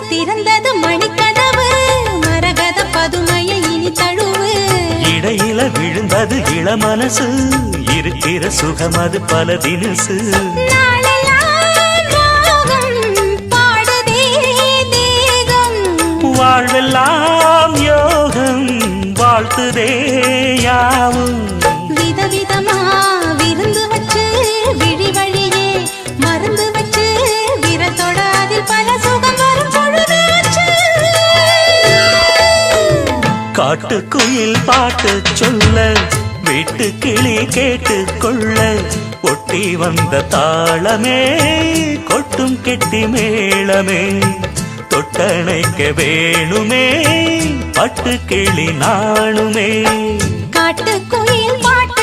திறந்தது மணிக்கதவு மரகத பதுமையை இனி தழுவு இடையில விழுந்தது இளமனசு இருக்கிற சுகம் அது பல தினசு வாழ்வெல்லாம் யோகம் வாழ்த்துதே யாவும் விதவிதமா விருந்து வச்சு விழி வழியே மருந்து வச்சு விரத்தோட அதில் பல சுகம் வரும் பொழுதாச்சு காட்டுக்குயில் பாட்டு சொல்ல வீட்டு கிளி கேட்டு கொள்ள ஒட்டி வந்த தாளமே கொட்டும் கெட்டி மேளமே தொட்டணைக்க வேணுமே பட்டு கிளி நாணுமே காட்டுக்குயில் பாட்டு